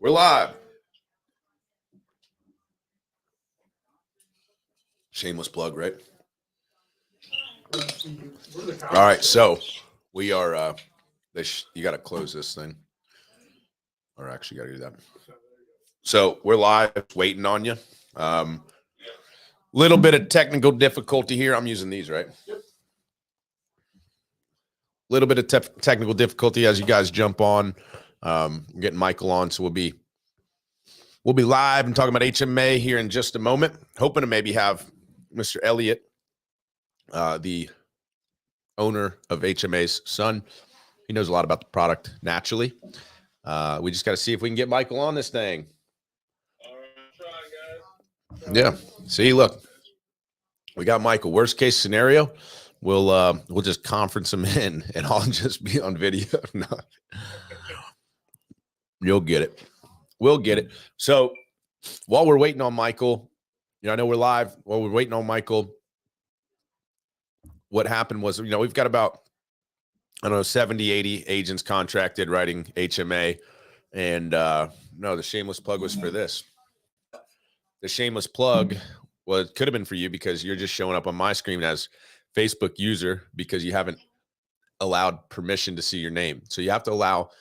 We're live. Shameless plug, right? All right, so we are. You got to close this thing, or actually, got to do that. So we're live, waiting on you. Little bit of technical difficulty here. I'm using these, right? Little bit of technical difficulty as you guys jump on. Getting Michael on, so we'll be live and talking about HMA here in just a moment. Hoping to maybe have Mr. Elliott, the owner of HMA's son. He knows a lot about the product naturally. We just got to see if we can get Michael on this thing. All right, try, guys. Yeah. See, look, we got Michael. Worst case scenario, we'll just conference him in, and I'll just be on video. No. You'll get it. We'll get it. So while we're waiting on Michael, I know we're live. While we're waiting on Michael, what happened was, we've got about, 70, 80 agents contracted writing HMA. And no, the shameless plug was for this. The shameless plug could have been for you because you're just showing up on my screen as Facebook user because you haven't allowed permission to see your name. So you have to allow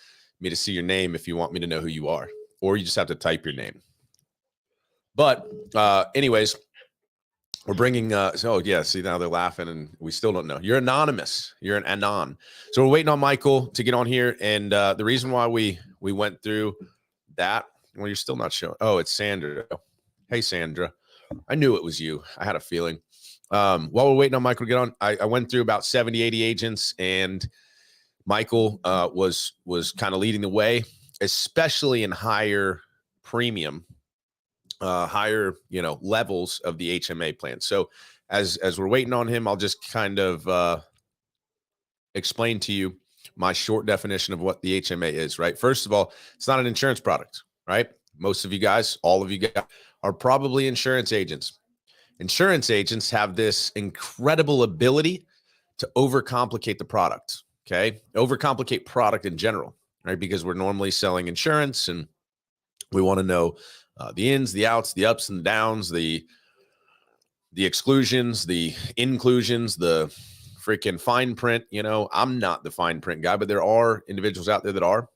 me to see your name if you want me to know who you are, or you just have to type your name. But anyways, we're bringing, see, now they're laughing and we still don't know. You're anonymous. You're an anon. So we're waiting on Michael to get on here. And the reason why we went through that, well, you're still not showing. Oh, it's Sandra. Hey, Sandra. I knew it was you. I had a feeling. While we're waiting on Michael to get on, I went through about 70, 80 agents, and Michael was kind of leading the way, especially in higher premium, higher, levels of the HMA plan. So as we're waiting on him, I'll just kind of explain to you my short definition of what the HMA is, right? First of all, it's not an insurance product, right? Most of you guys, all of you guys are probably insurance agents. Insurance agents have this incredible ability to overcomplicate the product, okay? Overcomplicate product in general, right? Because we're normally selling insurance and we want to know the ins, the outs, the ups and the downs, the exclusions, the inclusions, the freaking fine print. I'm not the fine print guy, but there are individuals out there that are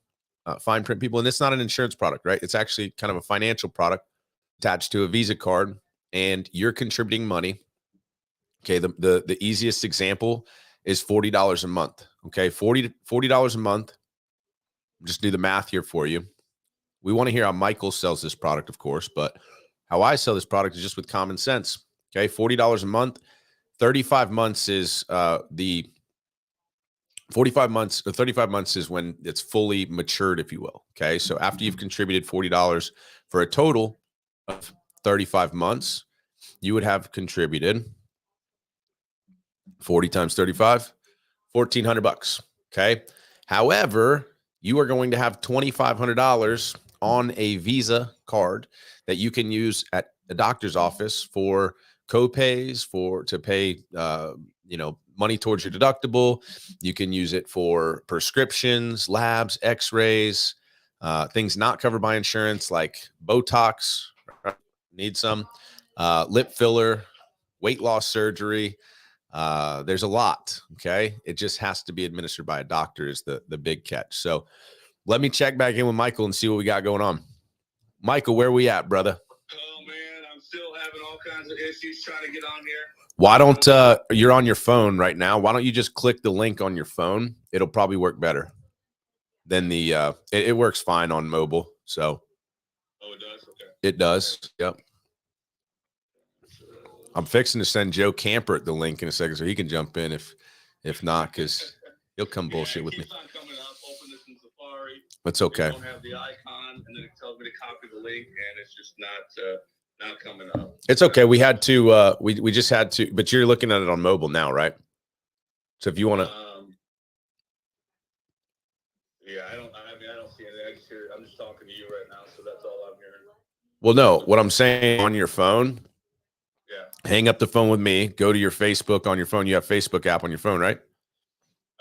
fine print people. And it's not an insurance product, right? It's actually kind of a financial product attached to a Visa card, and you're contributing money. Okay. The easiest example is $40 a month. Okay. $40 a month. Just do the math here for you. We want to hear how Michael sells this product, of course, but how I sell this product is just with common sense. Okay. $40 a month, 35 months is the 45 months or 35 months is when it's fully matured, if you will. Okay. So after you've contributed $40 for a total of 35 months, you would have contributed 40 times 35, $1,400. Okay. However, you are going to have $2,500 on a Visa card that you can use at a doctor's office for co-pays, to pay, money towards your deductible. You can use it for prescriptions, labs, x-rays, things not covered by insurance like Botox, need some, lip filler, weight loss surgery. There's a lot. Okay. It just has to be administered by a doctor is the big catch. So let me check back in with Michael and see what we got going on. Michael, where are we at, brother? Oh, man, I'm still having all kinds of issues trying to get on here. Why don't you're on your phone right now? Why don't you just click the link on your phone? It'll probably work better than the it works fine on mobile. So oh, it does. Okay. It does. Yep. I'm fixing to send Joe Camper the link in a second so he can jump in if not, because he'll come bullshit with me. It's okay. I don't have the icon, and then it tells me to copy the link, and it's just not coming up. It's okay. We had to. We just had to. But you're looking at it on mobile now, right? So if you want to. Yeah, I don't see anything. I'm just talking to you right now, so that's all I'm hearing. Well, no. What I'm saying on your phone. Yeah. Hang up the phone with me. Go to your Facebook on your phone. You have Facebook app on your phone, right?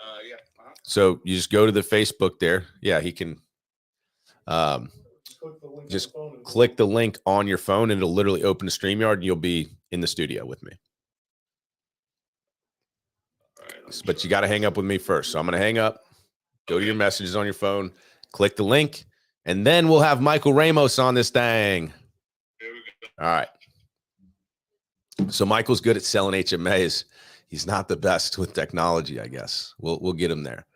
Yeah. So you just go to the Facebook there. Yeah, he can. Just click the link on your phone and it'll literally open the StreamYard and you'll be in the studio with me. But you got to hang up with me first. So I'm going to hang up, go to your messages on your phone, click the link, and then we'll have Michael Ramos on this thing. All right. So Michael's good at selling HMAs. He's not the best with technology, I guess. We'll get him there.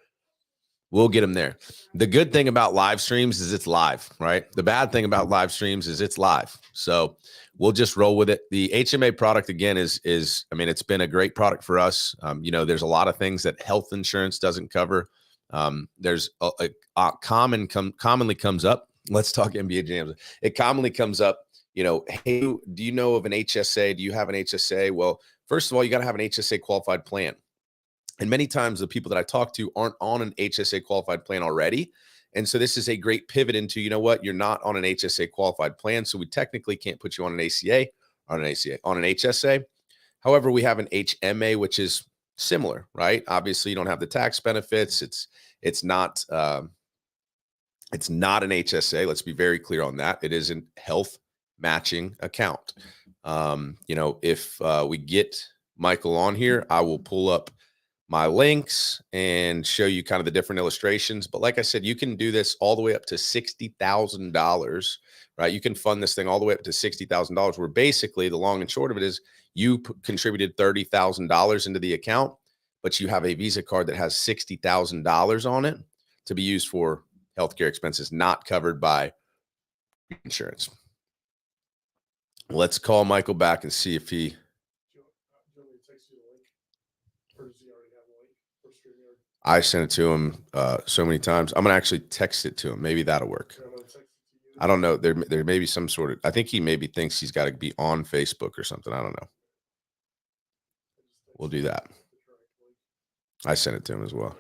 We'll get him there. The good thing about live streams is it's live, right? The bad thing about live streams is it's live. So we'll just roll with it. The HMA product, again, is I mean, it's been a great product for us. You know, there's a lot of things that health insurance doesn't cover. There's a commonly comes up. Let's talk NBA jams. It commonly comes up, you know, hey, do you know of an HSA? Do you have an HSA? Well, first of all, you got to have an HSA qualified plan. And many times the people that I talk to aren't on an HSA qualified plan already. And so this is a great pivot into, you know what, you're not on an HSA qualified plan. So we technically can't put you on an ACA, on an HSA. However, we have an HMA, which is similar, right? Obviously you don't have the tax benefits. It's not an HSA. Let's be very clear on that. It is a health matching account. You know, if we get Michael on here, I will pull up my links and show you kind of the different illustrations. But like I said, you can do this all the way up to $60,000, right? You can fund this thing all the way up to $60,000, where basically the long and short of it is you contributed $30,000 into the account, but you have a Visa card that has $60,000 on it to be used for healthcare expenses not covered by insurance. Let's call Michael back and see if he... I sent it to him so many times. I'm going to actually text it to him. Maybe that'll work. I don't know. There may be some sort of, I think he maybe thinks he's got to be on Facebook or something. I don't know. We'll do that. I sent it to him as well.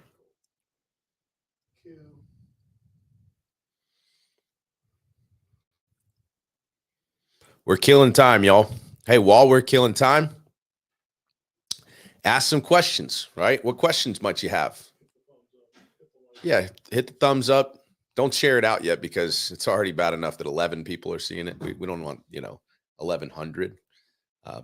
We're killing time, y'all. Hey, while we're killing time, ask some questions, right? What questions might you have? Yeah, hit the thumbs up. Don't share it out yet because it's already bad enough that 11 people are seeing it. We don't want, 1,100.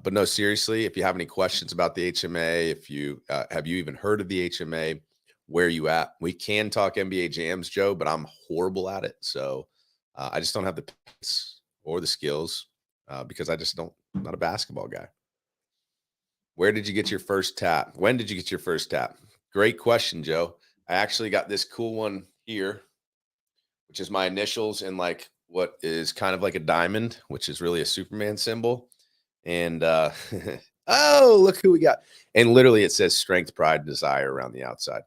But no, seriously, if you have any questions about the HMA, if you have you even heard of the HMA, where are you at? We can talk NBA jams, Joe, but I'm horrible at it. So I just don't have the patience or the skills because I'm not a basketball guy. Where did you get your first tap? When did you get your first tap? Great question, Joe. I actually got this cool one here, which is my initials in like what is kind of like a diamond, which is really a Superman symbol. And oh, look who we got. And literally it says strength, pride, desire around the outside.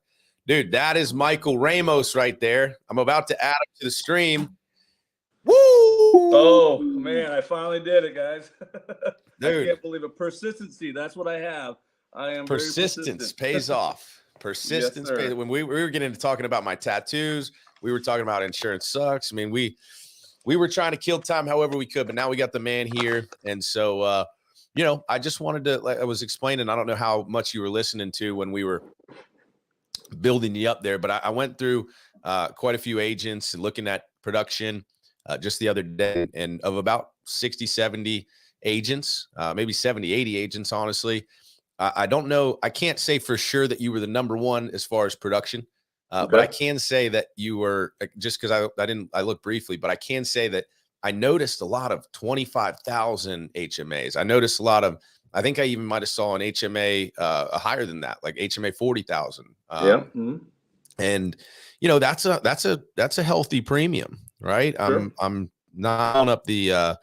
Dude, that is Michael Ramos right there. I'm about to add him to the stream. Woo! Oh, man, I finally did it, guys. Dude. I can't believe it. Persistency, that's what I have. I am Persistence very persistent. pays off. Persistence pays. When we were getting into talking about my tattoos, we were talking about insurance sucks. I mean, we were trying to kill time however we could, but now we got the man here. And so, I just wanted to, like I was explaining, I don't know how much you were listening to when we were building you up there, but I went through quite a few agents and looking at production just the other day, and of about 60, 70 agents, maybe 70, 80 agents, honestly. I don't know. I can't say for sure that you were the number one as far as production, but I can say that you were, just because I looked briefly, but I can say that I noticed a lot of 25,000 HMAs. I noticed a lot of, I think I even might have saw an HMA higher than that, like HMA 40,000. And that's a healthy premium, right? Sure. I'm not on up the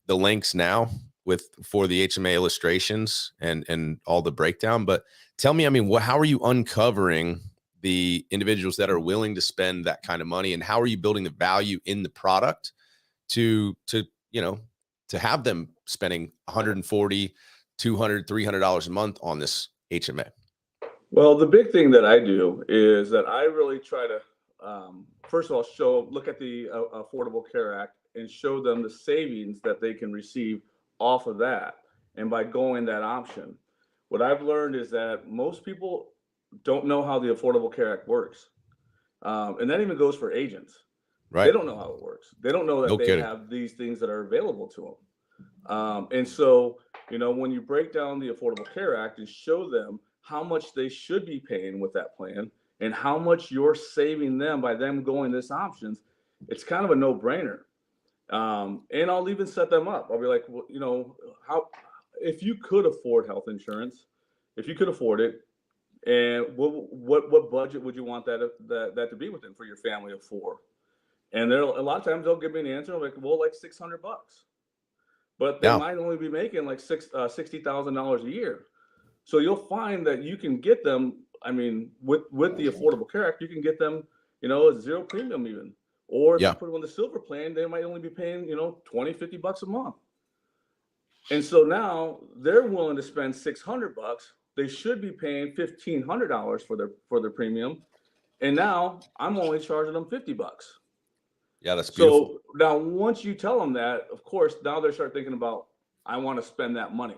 links now for the HMA illustrations and all the breakdown, but tell me, I mean, how are you uncovering the individuals that are willing to spend that kind of money, and how are you building the value in the product to have them spending $140, $200, $300 a month on this HMA? Well, the big thing that I do is that I really try to, first of all, look at the Affordable Care Act and show them the savings that they can receive off of that. And by going that option, what I've learned is that most people don't know how the Affordable Care Act works. And that even goes for agents. Right. They don't know how it works. They don't know that No they kidding. have these things that are available to them. And so, you know, when you break down the Affordable Care Act and show them how much they should be paying with that plan and how much you're saving them by them going this options, it's kind of a no-brainer. And I'll even set them up. I'll be like, well, you know, if you could afford health insurance, if you could afford it, and what budget would you want that to be within for your family of 4? And there, a lot of times they'll give me an answer like, well, like $600, but they might only be making like $60,000 a year. So you'll find that you can get them. I mean, with the Affordable Care Act, you can get them, you know, at 0 premium even. Or if you put them on the silver plan, they might only be paying, you know, $20-$50 a month. And so now they're willing to spend $600. They should be paying $1,500 for their premium. And now I'm only charging them $50. Yeah, that's beautiful. So now once you tell them that, of course, now they start thinking about, I want to spend that money.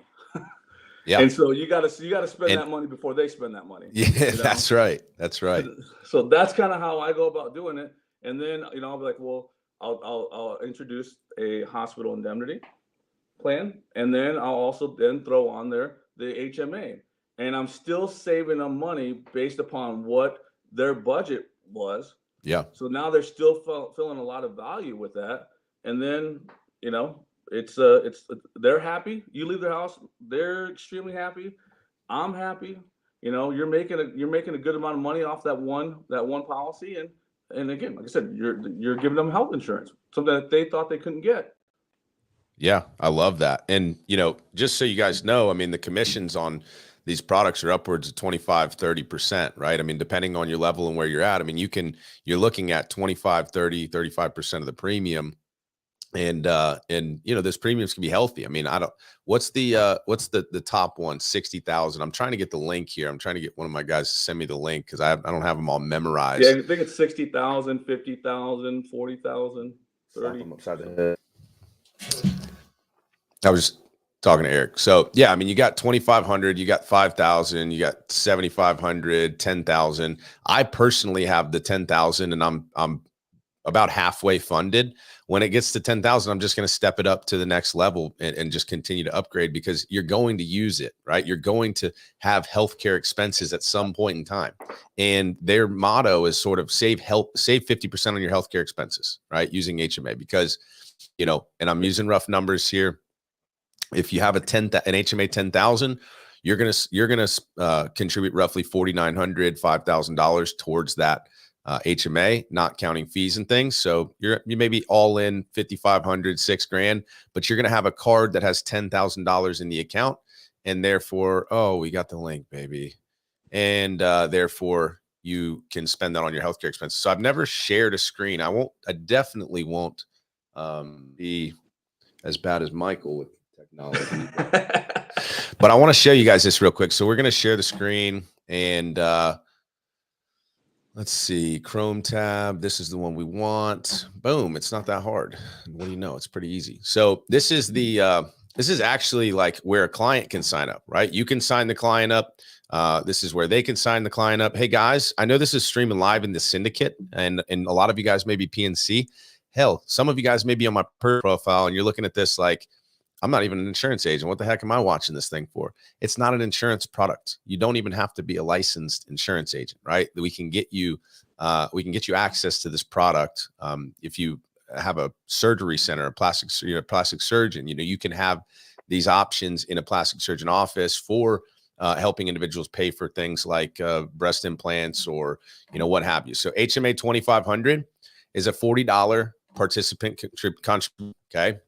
Yeah. And so you gotta spend that money before they spend that money. Yeah, you know? That's right. That's right. So that's kind of how I go about doing it. And then, you know, I'll be like, well, I'll introduce a hospital indemnity plan, and then I'll also then throw on there the HMA, and I'm still saving them money based upon what their budget was. Yeah. So now they're still feeling a lot of value with that, and then, you know, it's they're happy. You leave their house, they're extremely happy. I'm happy. You know, you're making a good amount of money off that one policy, and again, like I said, you're giving them health insurance, something that they thought they couldn't get. Yeah, I love that. And, you know, just so you guys know, I mean, the commissions on these products are upwards of 25, 30%, right? I mean, depending on your level and where you're at, I mean, you're looking at 25, 30, 35% of the premium. And, you know, those premiums can be healthy. I mean, what's the top one? 60,000. I'm trying to get the link here. I'm trying to get one of my guys to send me the link, because I don't have them all memorized. Yeah, I think it's 60,000, 50,000, 40,000, 30. Upside the head. I was talking to Eric. So yeah, I mean, you got 2,500, you got 5,000, you got 7,500, 10,000. I personally have the 10,000, and I'm about halfway funded. When it gets to 10,000, I'm just going to step it up to the next level and just continue to upgrade, because you're going to use it, right? You're going to have healthcare expenses at some point in time. And their motto is sort of save 50% on your healthcare expenses, right? Using HMA, because, you know, and I'm using rough numbers here. If you have an HMA 10,000, you're gonna contribute roughly $4,900, $5,000 towards that HMA, not counting fees and things. So you may be all in 5,500, $6,000, but you're gonna have a card that has $10,000 in the account, and therefore, oh, we got the link, baby, and therefore you can spend that on your healthcare expenses. So I've never shared a screen. I definitely won't be as bad as Michael with technology. But I want to show you guys this real quick. So we're going to share the screen, and let's see, Chrome tab. This is the one we want. Boom. It's not that hard. What do you know? It's pretty easy. So this is this is actually like where a client can sign up, right? You can sign the client up. This is where they can sign the client up. Hey guys, I know this is streaming live in the syndicate, and a lot of you guys may be PNC. Hell, some of you guys may be on my profile, and you're looking at this like, I'm not even an insurance agent. What the heck am I watching this thing for? It's not an insurance product. You don't even have to be a licensed insurance agent, right? We can get you access to this product. If you have a surgery center, a plastic surgeon, you know, you can have these options in a plastic surgeon office for helping individuals pay for things like breast implants or, you know, what have you. So HMA 2,500 is a $40 participant contribution. Okay.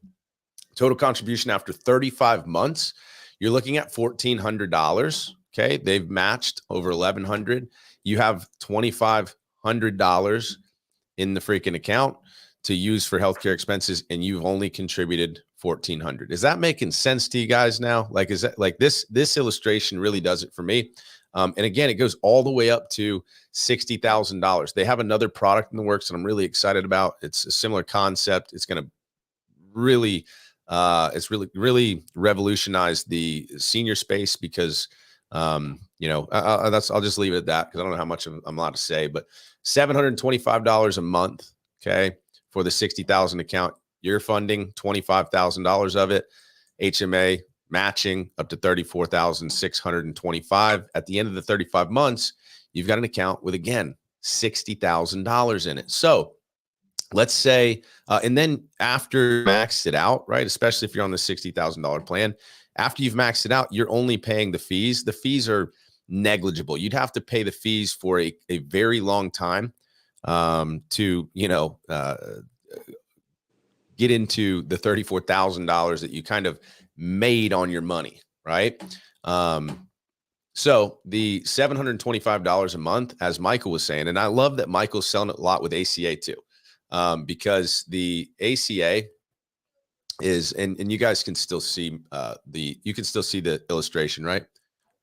Total contribution after 35 months, you're looking at $1,400. Okay. They've matched over $1,100. You have $2,500 in the freaking account to use for healthcare expenses, and you've only contributed $1,400. Is that making sense to you guys now? Like, is that like this illustration really does it for me? And again, it goes all the way up to $60,000. They have another product in the works that I'm really excited about. It's a similar concept. It's going to really, really revolutionize the senior space, because, you know, I'll just leave it at that, because I don't know how much I'm allowed to say, but $725 a month. Okay. for the 60,000 account, you're funding $25,000 of it. HMA matching up to 34,625. At the end of the 35 months, you've got an account with, again, $60,000 in it. So let's say, and then after you maxed it out, right? Especially if you're on the $60,000 plan, after you've maxed it out, you're only paying the fees. The fees are negligible. You'd have to pay the fees for a very long time to, get into the $34,000 that you kind of made on your money, right? So the $725 a month, as Michael was saying, and I love that Michael's selling it a lot with ACA too, because the ACA is, and you guys can still see you can still see the illustration, right?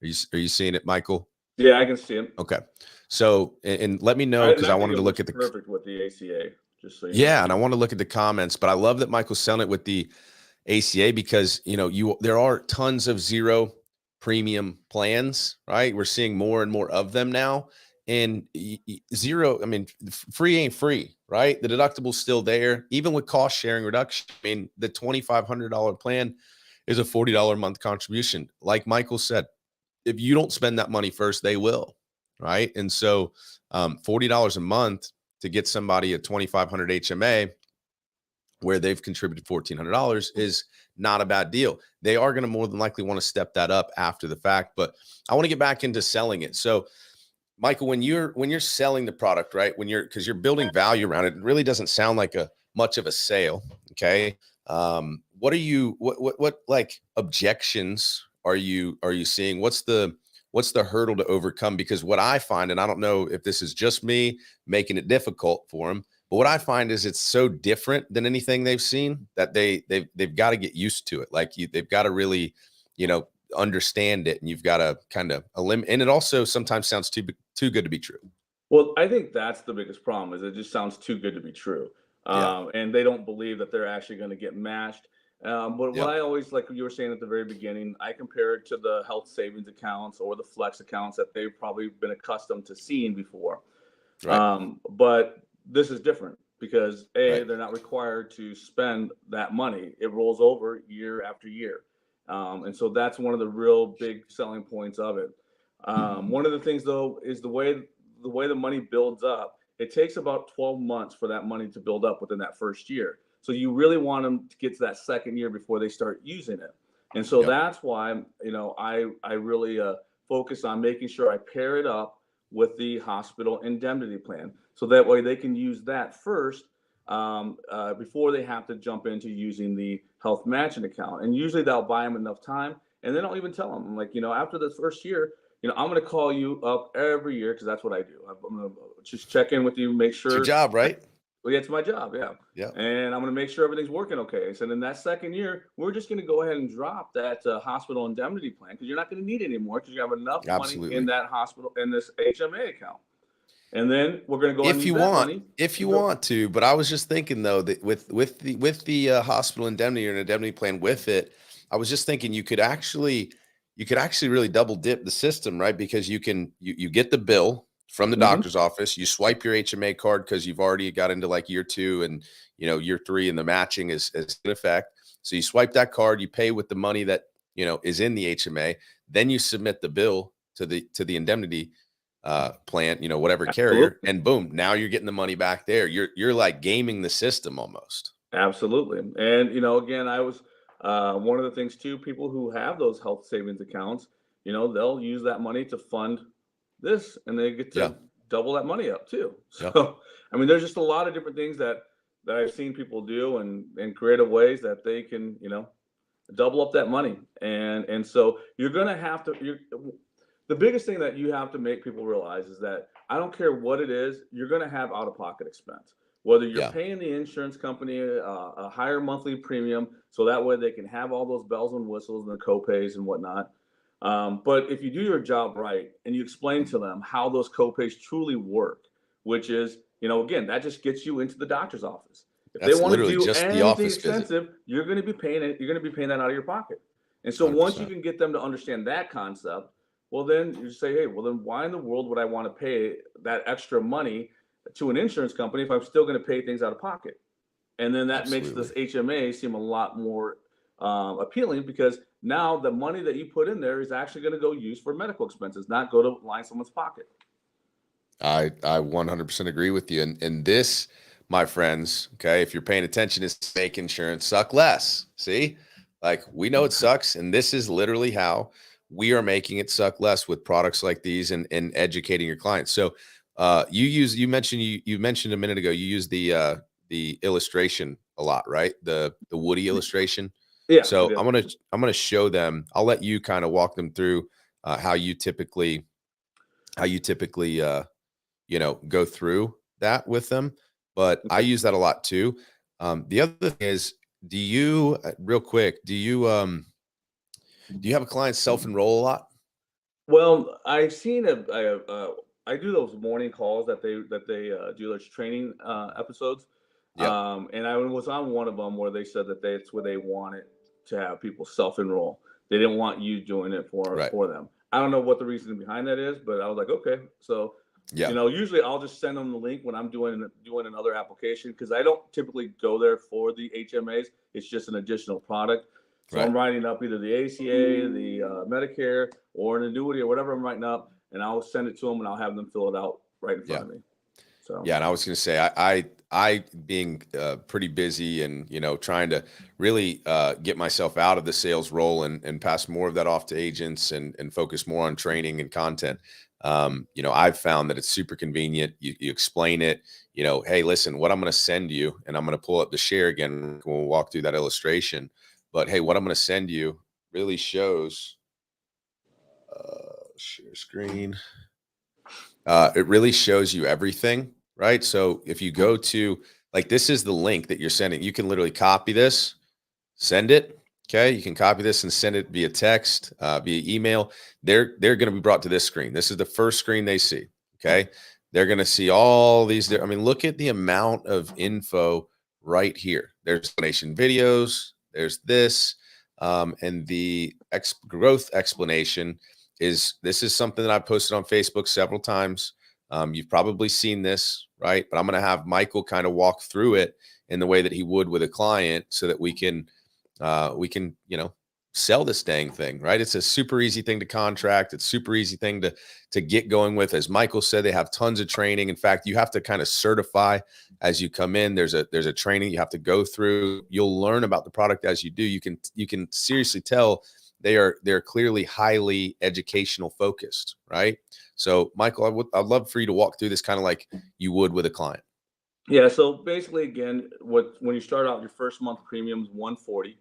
Are you seeing it, Michael? Yeah, I can see it. Okay. So, and let me know, because I wanted to look at the perfect with the ACA. Just so you yeah, know. and I want to look at the comments, but I love that Michael's selling it with the ACA because there are tons of zero premium plans, right? We're seeing more and more of them now, and zero. I mean, free ain't free, right? The deductible's still there, even with cost sharing reduction. I mean, the $2,500 plan is a $40 a month contribution. Like Michael said, if you don't spend that money first, they will, right? And so, $40 a month to get somebody a 2,500 HMA where they've contributed $1,400 is not a bad deal. They are going to more than likely want to step that up after the fact, but I want to get back into selling it. So Michael, when you're selling the product, right, because you're building value around it, it really doesn't sound like much of a sale. Okay. What are you, what like objections are you seeing? What's the hurdle to overcome? Because what I find, and I don't know if this is just me making it difficult for them, but what I find is it's so different than anything they've seen that they've got to get used to it. Like they've got to really, understand it, and you've got to kind of eliminate. And it also sometimes sounds too good to be true. Well, I think that's the biggest problem, is it just sounds too good to be true. Yeah. And they don't believe that they're actually going to get matched. But what Yep. I always, like you were saying at the very beginning, I compare it to the health savings accounts or the flex accounts that they've probably been accustomed to seeing before. Right. But this is different because Right. they're not required to spend that money. It rolls over year after year. And so that's one of the real big selling points of it. One of the things, though, is the way the money builds up. It takes about 12 months for that money to build up within that first year. So you really want them to get to that second year before they start using it. And so Yep. that's why, I really focus on making sure I pair it up with the hospital indemnity plan. So that way they can use that first before they have to jump into using the health matching account. And usually they'll buy them enough time, and then I'll even tell them, I'm like, after the first year, I'm going to call you up every year, because that's what I do. I'm going to just check in with you, make sure. It's your job, right? Well, yeah, it's my job. Yeah. Yeah. And I'm going to make sure everything's working okay. So then that second year, we're just going to go ahead and drop that hospital indemnity plan, because you're not going to need it anymore, because you have enough Absolutely. money in that hospital, in this HMA account. And then we're going to go If you want to, but I was just thinking though that with the hospital indemnity or an indemnity plan with it, I was just thinking you could actually really double dip the system, right? Because you get the bill from the doctor's office, you swipe your HMA card because you've already got into like year 2 and year 3, and the matching is in effect. So you swipe that card, you pay with the money that is in the HMA, then you submit the bill to the indemnity plan, whatever carrier, Absolutely. and boom, now you're getting the money back there. You're like gaming the system almost. Absolutely. And, again, I was one of the things too, people who have those health savings accounts, they'll use that money to fund this, and they get to double that money up too. So, I mean, there's just a lot of different things that I've seen people do in creative ways that they can, double up that money. And so you're going to have to, the biggest thing that you have to make people realize is that I don't care what it is, you're going to have out-of-pocket expense. Whether you're paying the insurance company a higher monthly premium, so that way they can have all those bells and whistles and the copays and whatnot. But if you do your job right and you explain to them how those copays truly work, which is, again, that just gets you into the doctor's office. If That's they want to literally do just the anything office expensive, visit. you're going to be paying it. You're going to be paying that out of your pocket. And so once you 100%. can get them to understand that concept, well, then you say, hey, well, then why in the world would I want to pay that extra money to an insurance company if I'm still going to pay things out of pocket? And then that makes this HMA seem a lot more appealing, because now the money that you put in there is actually going to go use for medical expenses, not go to line someone's pocket. I 100% agree with you. And this, my friends, okay, if you're paying attention, is make insurance suck less. See, like, we know it sucks, and this is literally how we are making it suck less with products like these and educating your clients. So you mentioned a minute ago, you use the illustration a lot, right? The Woody illustration. Yeah. So I'm gonna show them. I'll let you kind of walk them through how you typically go through that with them. But I use that a lot too. The other thing is, do you real quick, do you have a client self-enroll a lot? Well, I've seen I do those morning calls that they do those training episodes. Yeah. And I was on one of them where they said that that's where they wanted to have people self-enroll. They didn't want you doing it for them. I don't know what the reason behind that is, but I was like, okay. So, Yeah. usually I'll just send them the link when I'm doing another application, because I don't typically go there for the HMAs. It's just an additional product. So I'm writing up either the ACA, the Medicare, or an annuity, or whatever I'm writing up, and I'll send it to them, and I'll have them fill it out right in front of me. So yeah, and I was going to say, I being pretty busy and trying to really get myself out of the sales role and pass more of that off to agents and focus more on training and content. I've found that it's super convenient. You explain it. Hey, listen, what I'm going to send you, and I'm going to pull up the share again. We'll walk through that illustration. But hey, what I'm going to send you really shows share screen. It really shows you everything, right? So if you go to, like, this is the link that you're sending. You can literally copy this, send it. Okay, you can copy this and send it via text, via email. They're going to be brought to this screen. This is the first screen they see. Okay, they're going to see all these. I mean, look at the amount of info right here. There's explanation videos. There's this, and the growth explanation is, this is something that I posted on Facebook several times. You've probably seen this, right? But I'm going to have Michael kind of walk through it in the way that he would with a client, so that we can sell this dang thing, right? It's a super easy thing to contract. It's super easy thing to get going with. As Michael said, they have tons of training. In fact, you have to kind of certify as you come in. There's a training you have to go through. You'll learn about the product as you do. You can seriously tell they're clearly highly educational focused, right? So Michael, I'd love for you to walk through this kind of like you would with a client. Yeah. So basically, again, when you start out, your first month premium is $140.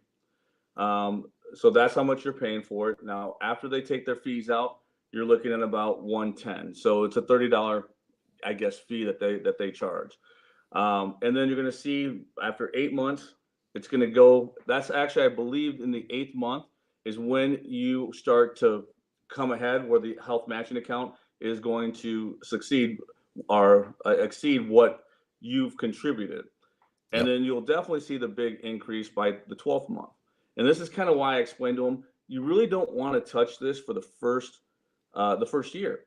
So that's how much you're paying for it. Now, after they take their fees out, you're looking at about $110. So it's a $30, I guess, fee that they charge. And then you're going to see after 8 months, it's going to go. That's actually, I believe, in the 8th month is when you start to come ahead, where the health matching account is going to succeed or exceed what you've contributed. And then you'll definitely see the big increase by the 12th month. And this is kind of why I explained to them, you really don't want to touch this for the first year.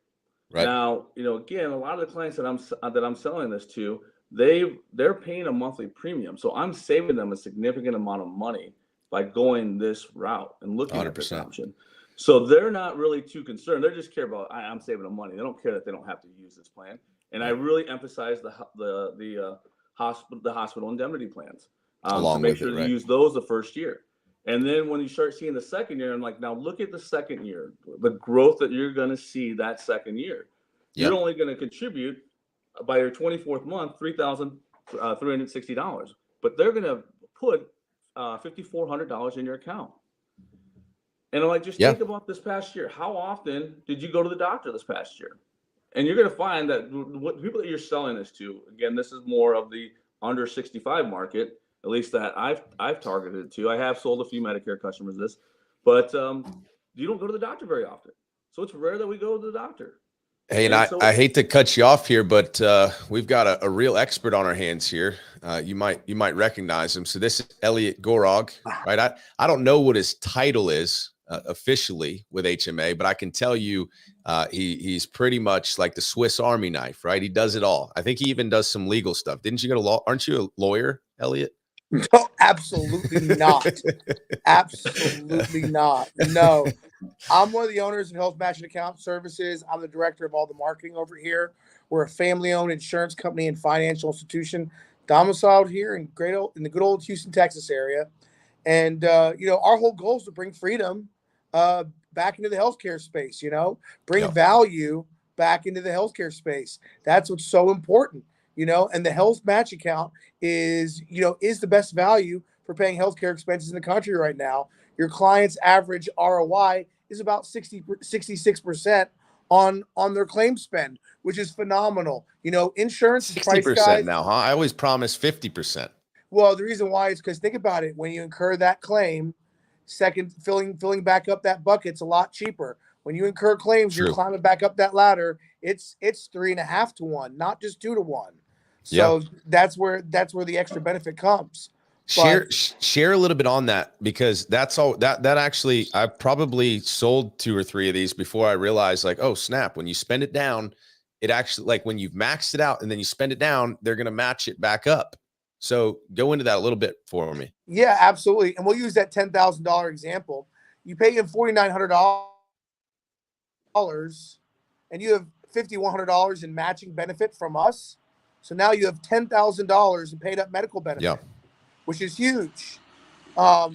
Right. Now, again, a lot of the clients that I'm selling this to, they're paying a monthly premium. So I'm saving them a significant amount of money by going this route and looking 100%. At this option. So they're not really too concerned. They just care about, I'm saving them money. They don't care that they don't have to use this plan. And I really emphasize the hospital indemnity plans to make sure you use those the first year. And then when you start seeing the second year, I'm like, now look at the second year, the growth that you're going to see that second year. You're only going to contribute by your 24th month, $3,360, but they're going to put $5,400 in your account. And I'm like, just think about this past year. How often did you go to the doctor this past year? And you're going to find that what people that you're selling this to, again, this is more of the under 65 market, at least that I've targeted to. I have sold a few Medicare customers this, but you don't go to the doctor very often. So it's rare that we go to the doctor. Hey, and I hate to cut you off here, but we've got a real expert on our hands here. You might recognize him. So this is Elliot Gorog, right? I don't know what his title is officially with HMA, but I can tell you he's pretty much like the Swiss Army knife, right? He does it all. I think he even does some legal stuff. Didn't you go to law? Aren't you a lawyer? Elliot? No, absolutely not. Absolutely not. No. I'm one of the owners of Health Matching Account Services. I'm the director of all the marketing over here. We're a family-owned insurance company and financial institution domiciled here in the good old Houston, Texas area. And our whole goal is to bring freedom back into the healthcare space. Bring value back into the healthcare space. That's what's so important. And the health match account is the best value for paying healthcare expenses in the country right now. Your client's average ROI is about 66% on their claim spend, which is phenomenal. Insurance is priced, 60% guys. now, huh? I always promise 50%. Well, the reason why is because think about it. When you incur that claim, filling back up that bucket's a lot cheaper. When you incur claims, True. you're climbing back up that ladder. It's 3.5 to 1, not just 2 to 1. So that's where the extra benefit comes. Share a little bit on that, because that's all that actually, I probably sold 2 or 3 of these before I realized, like, oh snap, when you spend it down, it actually, like when you've maxed it out and then you spend it down, they're going to match it back up. So go into that a little bit for me. Yeah, absolutely. And we'll use that $10,000 example. You pay in $4,900 and you have $5,100 in matching benefit from us. So now you have $10,000 in paid up medical benefit, which is huge. So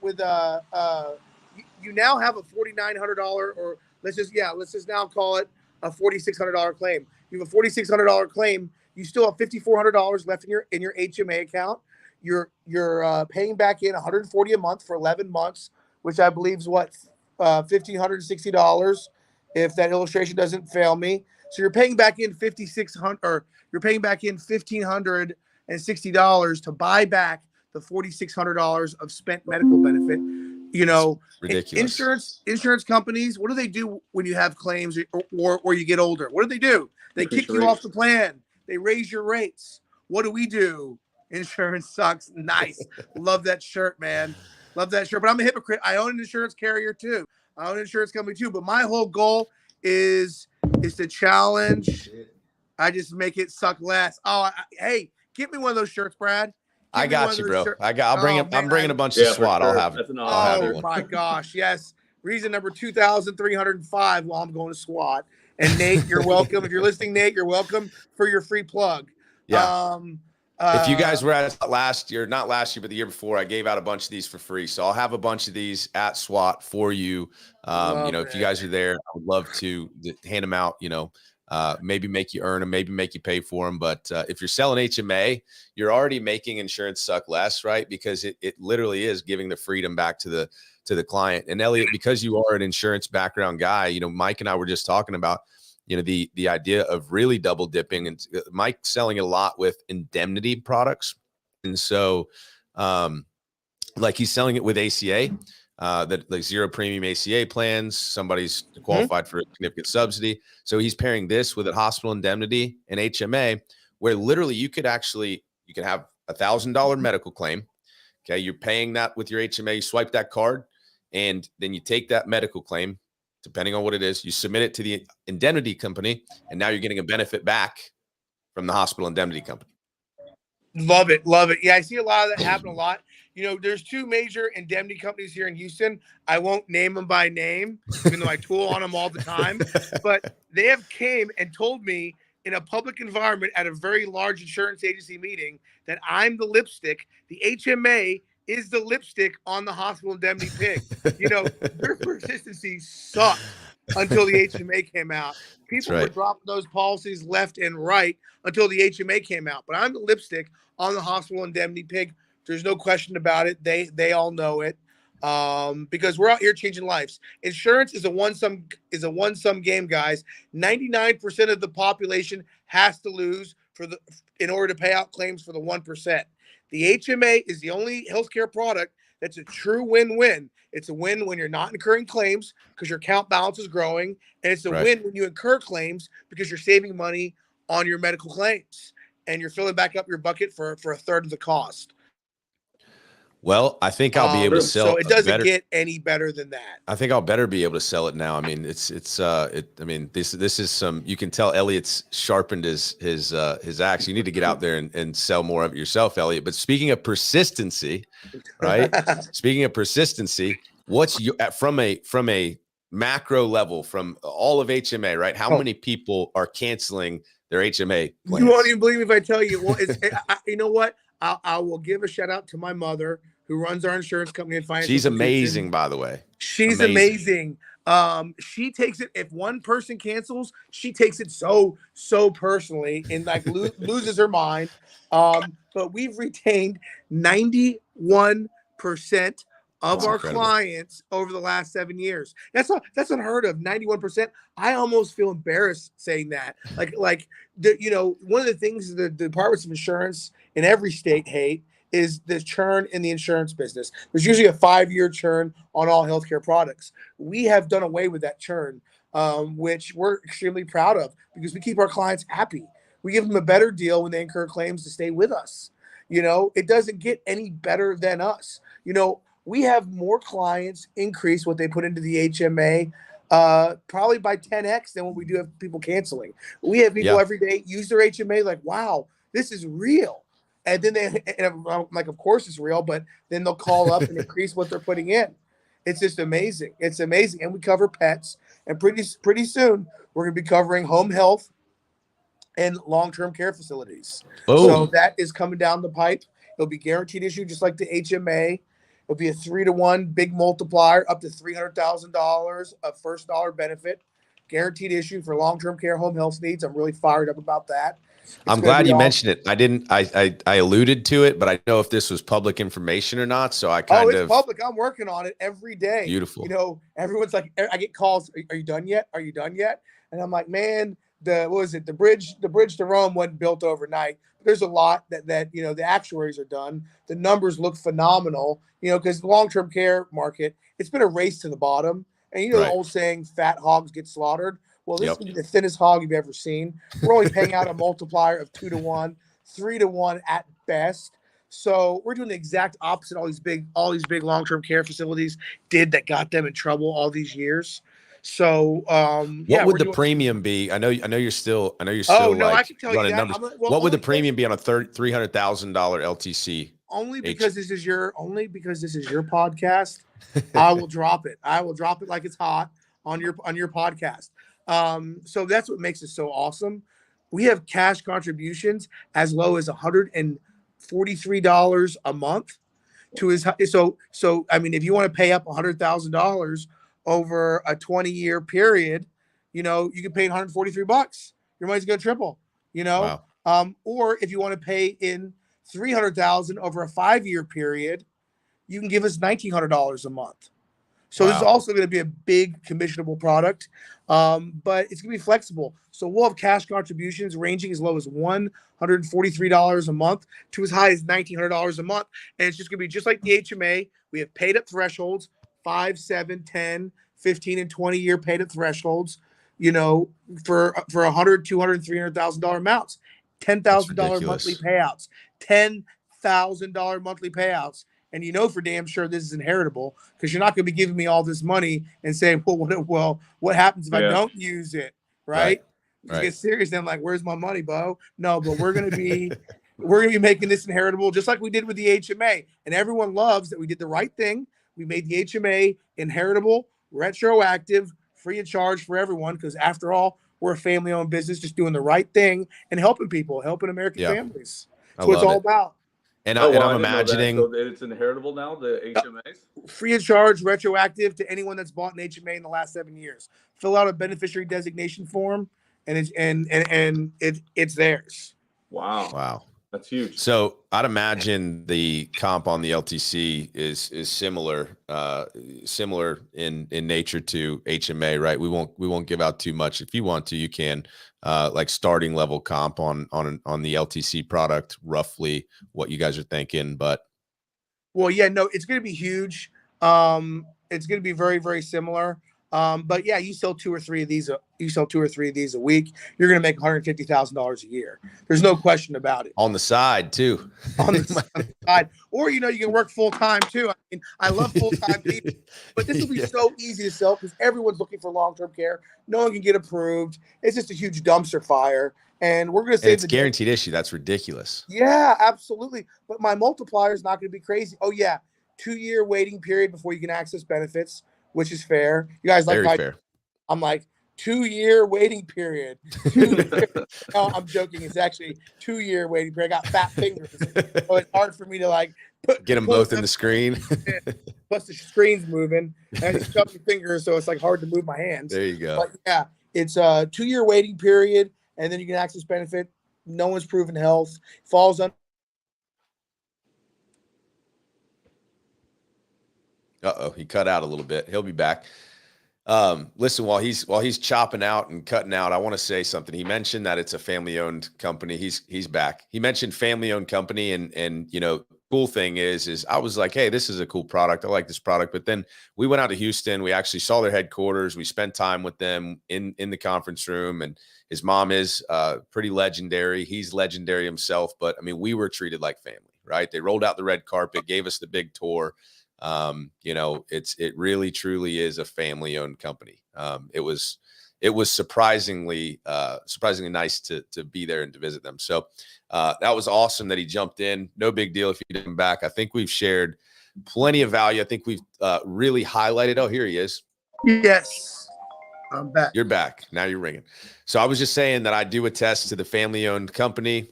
with you now have a $4,900, or let's just now call it a $4,600 claim. You have a $4,600 claim. You still have $5,400 left in your HMA account. You're paying back in $140 a month for 11 months, which I believe is what $1,560, if that illustration doesn't fail me. So you're paying back in $5,600, or you're paying back in $1,560 to buy back the $4,600 of spent medical benefit. Ridiculous. Insurance companies, what do they do when you have claims or you get older? What do? They kick you off the plan. They raise your rates. What do we do? Insurance sucks. Nice. Love that shirt, man. Love that shirt. But I'm a hypocrite. I own an insurance carrier too. I own an insurance company too. But my whole goal is to challenge. I just make it suck less. Hey, get me one of those shirts, Brad. I got you, bro. I'm bringing a bunch of SWAT. Sure. I'll have. That's an Oh my gosh, yes. Reason number 2,305. Well, I'm going to SWAT. And Nate, you're welcome. If you're listening, Nate, you're welcome for your free plug. Yeah. If you guys were at not last year, but the year before, I gave out a bunch of these for free. So I'll have a bunch of these at SWAT for you. If you guys are there, I would love to hand them out, maybe make you earn them, maybe make you pay for them. But if you're selling HMA, you're already making insurance suck less, right? Because it literally is giving the freedom back to the client. And Elliot, because you are an insurance background guy, Mike and I were just talking about, the idea of really double dipping, and Mike selling it a lot with indemnity products. And so, like he's selling it with ACA, that like zero premium ACA plans, somebody's qualified for a significant subsidy. So he's pairing this with a hospital indemnity and HMA, where literally you could have $1,000 medical claim. Okay. You're paying that with your HMA, you swipe that card, and then you take that medical claim, depending on what it is, you submit it to the indemnity company, and now you're getting a benefit back from the hospital indemnity company. Love it. Love it. Yeah, I see a lot of that happen a lot. There's 2 major indemnity companies here in Houston. I won't name them by name, even though I tool on them all the time. But they have came and told me in a public environment at a very large insurance agency meeting that I'm the lipstick. The HMA is the lipstick on the hospital indemnity pig. Their persistency sucked until the HMA came out. People were dropping those policies left and right until the HMA came out. But I'm the lipstick on the hospital indemnity pig. There's no question about it. They all know it, because we're out here changing lives. Insurance is a one-sum game, guys. 99% of the population has to lose in order to pay out claims for the 1%. The HMA is the only healthcare product that's a true win-win. It's a win when you're not incurring claims because your account balance is growing, and it's a win when you incur claims because you're saving money on your medical claims and you're filling back up your bucket for a third of the cost. Well, I think I'll be able to sell So it doesn't better. get any better than that. I think I'll better be able to sell it now. I mean, I mean, this is some, you can tell Elliot's sharpened his axe. You need to get out there and sell more of it yourself, Elliot. But speaking of persistency, right? Speaking of persistency, what's you from a macro level, from all of HMA, right? How many people are canceling their HMA plans? You won't even believe me if I tell you. Well, you know what? I will give a shout out to my mother who runs our insurance company and finance. She's amazing, by the way. She's amazing. She takes it, if one person cancels, she takes it so personally and like loses her mind. But we've retained 91% of our clients over the last 7 years. That's unheard of. 91%. I almost feel embarrassed saying that. Like one of the things the departments of insurance in every state hate is the churn in the insurance business. There's usually a 5-year churn on all healthcare products. We have done away with that churn, which we're extremely proud of because we keep our clients happy. We give them a better deal when they incur claims to stay with us. It doesn't get any better than us. We have more clients increase what they put into the HMA probably by 10x than what we do have people canceling. We have people every day use their HMA like, wow, this is real. And then I'm like, of course it's real, but then they'll call up and increase what they're putting in. It's just amazing. It's amazing. And we cover pets. And pretty soon we're going to be covering home health and long-term care facilities. Boom. So that is coming down the pipe. It'll be guaranteed issue just like the HMA. It'll be a 3-to-1 big multiplier up to $300,000 of first dollar benefit. Guaranteed issue for long-term care home health needs. I'm really fired up about that. I'm glad you mentioned it. I alluded to it, but I don't know if this was public information or not. So I it's public. I'm working on it every day. Beautiful. Everyone's like, I get calls. Are you done yet? Are you done yet? And I'm like, man, the bridge to Rome wasn't built overnight. There's a lot that the actuaries are done. The numbers look phenomenal, because the long-term care market, it's been a race to the bottom. And the old saying, fat hogs get slaughtered. Well, this is the thinnest hog you've ever seen. We're only paying out a multiplier of 2-to-1, 3-to-1 at best. So we're doing the exact opposite all these big long-term care facilities did that got them in trouble all these years. So what would the premium be? I know you're still I can tell you that. Numbers. What would the premium be on a $300,000 LTC? Only because this is your podcast. I will drop it. I will drop it like it's hot on your podcast. So that's what makes it so awesome. We have cash contributions as low as $143 a month to his. So I mean, if you want to pay up $100,000 over a 20-year period, you can pay $143. Your money's going to triple, Wow. Or if you want to pay in $300,000 over a 5-year period, you can give us $1,900 a month. So This is also going to be a big commissionable product, but it's going to be flexible. So we'll have cash contributions ranging as low as $143 a month to as high as $1,900 a month. And it's just going to be just like the HMA. We have paid up thresholds, 5, 7, 10, 15, and 20-year paid up thresholds, for $100,000, $200,000, $300,000 amounts, $10,000 monthly payouts, $10,000 monthly payouts. And for damn sure this is inheritable because you're not going to be giving me all this money and saying, well, what happens if I don't use it, right? You get serious, then I'm like, where's my money, Bo? No, but we're going to be making this inheritable just like we did with the HMA. And everyone loves that we did the right thing. We made the HMA inheritable, retroactive, free of charge for everyone because after all, we're a family-owned business just doing the right thing and helping people, helping American families. That's what it's all about. And I'm imagining so it's inheritable now, the HMAs? Free of charge, retroactive to anyone that's bought an HMA in the last 7 years. Fill out a beneficiary designation form, and it's theirs. Wow. That's huge. So I'd imagine the comp on the LTC is similar in nature to HMA, right? We won't give out too much. If you want to, you can. Like starting level comp on the LTC product, roughly what you guys are thinking, but it's going to be huge. It's going to be very, very similar. But yeah, you sell 2 or 3 of these. You sell 2 or 3 of these a week. You're going to make $150,000 a year. There's no question about it. On the side too. On the side, or you can work full time too. I mean, I love full time people, but this will be so easy to sell because everyone's looking for long term care. No one can get approved. It's just a huge dumpster fire, and we're going to say it's guaranteed issue. That's ridiculous. Yeah, absolutely. But my multiplier is not going to be crazy. Oh yeah, 2-year waiting period before you can access benefits, which is fair. You guys like very fair. I'm like 2-year waiting period. 2 years. No, I'm joking. It's actually 2-year waiting period. I got fat fingers, so it's hard for me to like get them both in the screen. Plus the screen's moving, and it's chubby fingers, so it's like hard to move my hands. There you go. But yeah, it's a 2-year waiting period, and then you can access benefit. No one's proven health. Falls on. He cut out a little bit. He'll be back. Listen, while he's chopping out and cutting out, I want to say something. He mentioned that it's a family-owned company. He's back. He mentioned family-owned company, and cool thing is I was like, hey, this is a cool product. I like this product. But then we went out to Houston. We actually saw their headquarters. We spent time with them in the conference room, and his mom is pretty legendary. He's legendary himself. But I mean, we were treated like family, right? They rolled out the red carpet, gave us the big tour. It really truly is a family-owned company. It was surprisingly nice to be there and to visit them. So that was awesome that he jumped in. No big deal if you didn't back. I think we've shared plenty of value. I think we've really highlighted. Oh, here he is. Yes, I'm back. You're back. Now you're ringing. So I was just saying that I do attest to the family-owned company.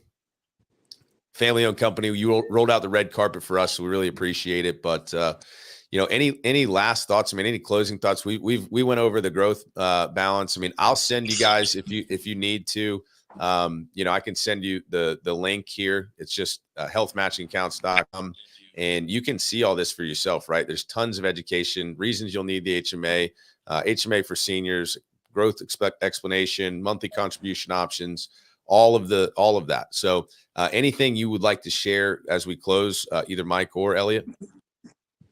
Family-owned company. You rolled out the red carpet for us, so we really appreciate it. But any last thoughts? I mean, any closing thoughts? We went over the growth balance. I mean, I'll send you guys if you need to. I can send you the link here. It's just healthmatchingaccounts.com, and you can see all this for yourself. Right? There's tons of education, reasons you'll need the HMA, HMA for seniors, growth explanation, monthly contribution options. All of that. So anything you would like to share as we close, either Mike or Elliot?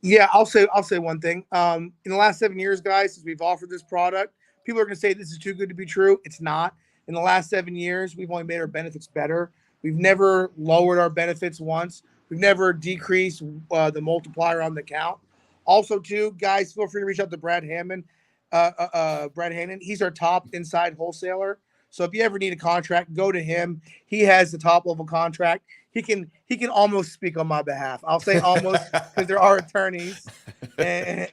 Yeah, I'll say one thing. In the last 7 years, guys, since we've offered this product, people are going to say this is too good to be true. It's not. In the last 7 years, we've only made our benefits better. We've never lowered our benefits once. We've never decreased the multiplier on the count. Also, too, guys, feel free to reach out to Brad Hammond. Brad Hannon. He's our top inside wholesaler. So if you ever need a contract, go to him. He has the top level contract. He can almost speak on my behalf. I'll say almost because there are attorneys. But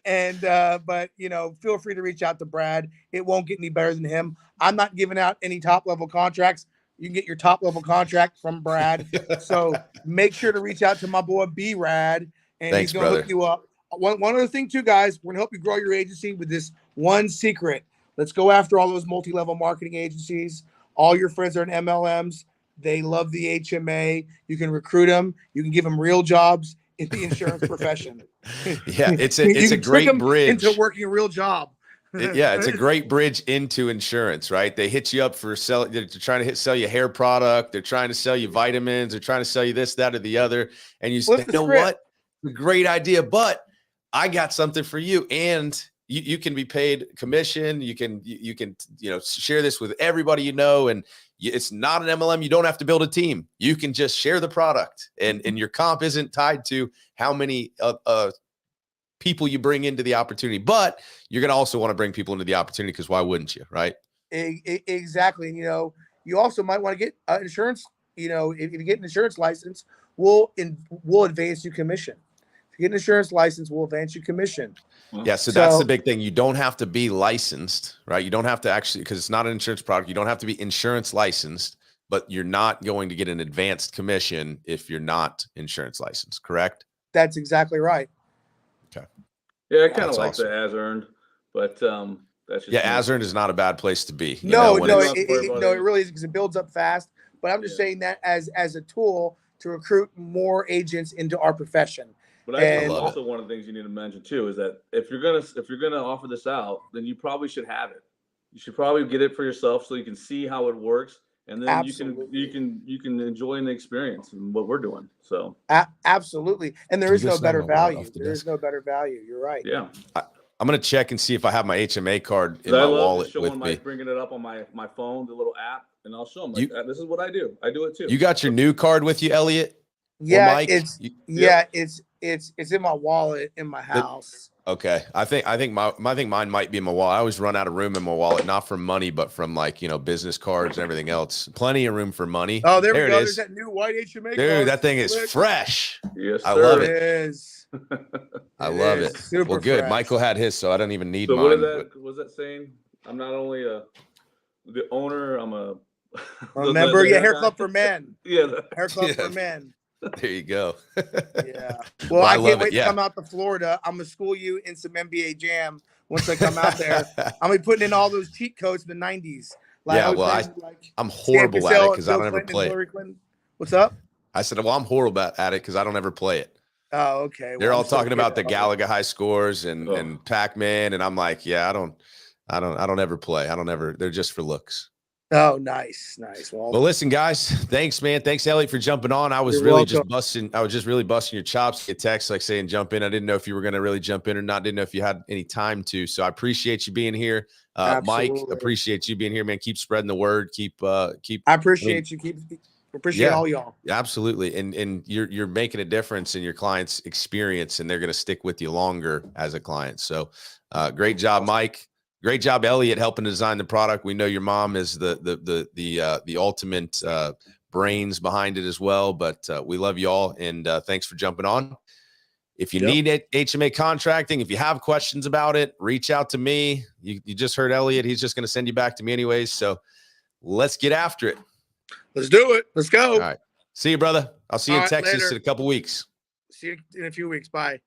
feel free to reach out to Brad. It won't get any better than him. I'm not giving out any top level contracts. You can get your top level contract from Brad. So make sure to reach out to my boy B Rad, and Thanks, he's gonna hook you up. One other thing too, guys, we're gonna help you grow your agency with this one secret. Let's go after all those multi-level marketing agencies. All your friends are in MLMs. They love the HMA. You can recruit them. You can give them real jobs in the insurance profession. Yeah, it's a great bridge into working a real job. It's a great bridge into insurance, right? They hit you up for they're trying to sell you hair product. They're trying to sell you vitamins. They're trying to sell you this, that, or the other. And you say, you know what? Great idea, but I got something for you. And you can be paid commission. You can share this with everybody and it's not an MLM. You don't have to build a team. You can just share the product, and your comp isn't tied to how many people you bring into the opportunity. But you're going to also want to bring people into the opportunity, because why wouldn't you, right? Exactly. And you also might want to get insurance. If you get an insurance license, we'll advance you commission. If you get an insurance license, we'll advance you commission. Yeah, so that's the big thing. You don't have to be licensed, right? You don't have to actually, because it's not an insurance product. You don't have to be insurance licensed, but you're not going to get an advanced commission if you're not insurance licensed, correct? That's exactly right. Okay. Yeah, I kind of That's like awesome. the as earned, but that's just as earned is not a bad place to be. No, it really is, because it builds up fast. But I'm just saying that as a tool to recruit more agents into our profession. But I think also one of the things you need to mention too is that if you're gonna offer this out, then you probably should have it. You should probably get it for yourself so you can see how it works, and then Absolutely. you can enjoy the experience and what we're doing. So absolutely, and there is no better value. There is no better value. You're right. Yeah. I'm gonna check and see if I have my HMA card in 'Cause my I love wallet just with showing me. bringing it up on my phone, the little app, and I'll show them like this is what I do. I do it too. You got your new card with you, Elliot? Yeah, Mike? it's Yep. it's in my wallet in my house. Okay. I think mine might be in my wallet. I always run out of room in my wallet, not from money, but from like, business cards and everything else. Plenty of room for money. Oh, there we it go. is. There's that new white HMA Dude, card. that thing is Slick. fresh. Yes, I sir. love It it. is. I love it. Super Well, good. fresh. Michael had his, so I don't even need So mine. what is that? Was that saying? I'm not only the owner. I'm a Remember, the Hair guy. Club for Men. Yeah. Hair Club Yeah. for Men. There you go. Yeah. Well, I I love can't it, wait to yeah. come out to Florida. I'm gonna school you in some NBA Jam once I come out there. I'm gonna be putting in all those cheat codes from the '90s. Yeah, I'll be well, playing, like, I'm Stan horrible at it Cassell, because I Bill don't ever Clinton, and play it. Hillary Clinton. What's up? I said, well, I'm horrible at it because I don't ever play it. Oh, okay. They're Well, all I'm still talking about the good. Galaga high scores and Pac-Man, and I'm like, yeah, I don't ever play. They're just for looks. Oh, nice. Well, listen, guys, thanks, man. Thanks, Elliot, for jumping on. I was You're really welcome. just really busting your chops. Get text like saying jump in. I didn't know if you were going to really jump in or not. Didn't know if you had any time to. So I appreciate you being here, Mike. Absolutely. Appreciate you being here, man. Keep spreading the word. I appreciate you. Appreciate all y'all. Absolutely. And you're making a difference in your client's experience, and they're going to stick with you longer as a client. So great job, Mike. Great job, Elliot, helping to design the product. We know your mom is the ultimate brains behind it as well, but we love you all, and thanks for jumping on. If you need HMA contracting, if you have questions about it, reach out to me. You just heard Elliot. He's just going to send you back to me anyways. So let's get after it. Let's do it. Let's go. All right. See you, brother. I'll see you All in right, Texas later. in a couple weeks. See you in a few weeks. Bye.